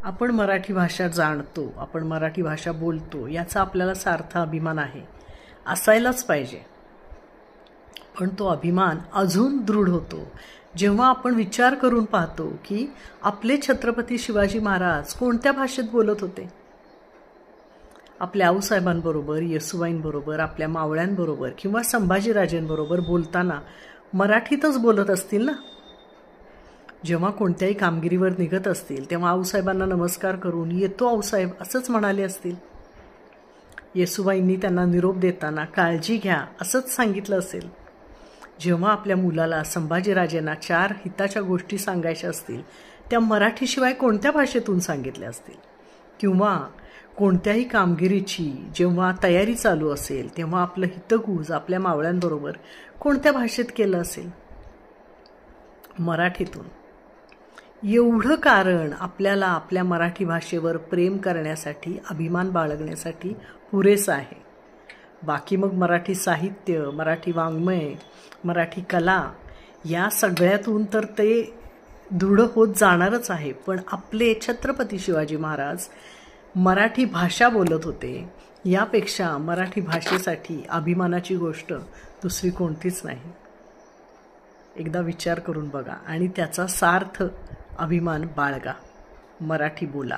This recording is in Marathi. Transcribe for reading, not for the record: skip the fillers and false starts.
आपण मराठी भाषा जाणतो, आपण मराठी भाषा बोलतो, याचा आपल्याला सार्थ अभिमान आहे, असायलाच पाहिजे. पण तो अभिमान अजून दृढ होतो जेव्हा आपण विचार करून पाहतो की आपले छत्रपती शिवाजी महाराज कोणत्या भाषेत बोलत होते. आपल्या आऊसाहेबांबरोबर, येसूबाईंबरोबर, आपल्या मावळ्यांबरोबर किंवा संभाजीराजेंबरोबर बोलताना मराठीतच बोलत असतील ना. जेव्हा कोणत्याही कामगिरीवर निघत असतील तेव्हा आऊसाहेबांना नमस्कार करून येतो आऊसाहेब असंच म्हणाले असतील. येसूबाईंनी त्यांना निरोप देताना काळजी घ्या असंच सांगितलं असेल. जेव्हा आपल्या मुलाला संभाजीराजेंना 4 हिताच्या गोष्टी सांगायच्या असतील त्या मराठीशिवाय कोणत्या भाषेतून सांगितल्या असतील. किंवा कोणत्याही कामगिरीची जेव्हा तयारी चालू असेल तेव्हा आपलं हितगुज आपल्या मावळ्यांबरोबर कोणत्या भाषेत केलं असेल. मराठीतून. एवढं कारण आपल्याला आपल्या मराठी भाषेवर प्रेम करण्यासाठी, अभिमान बाळगण्यासाठी पुरेसं आहे. बाकी मग मराठी साहित्य, मराठी वाङ्मय, मराठी कला या सगळ्यातून तर ते दृढ होत जाणारच आहे. पण आपले छत्रपती शिवाजी महाराज मराठी भाषा बोलत होते, यापेक्षा मराठी भाषेसाठी अभिमानाची गोष्ट दुसरी कोणतीच नाही. एकदा विचार करून बघा आणि त्याचा सार्थ अभिमान बाळगा. मराठी बोला.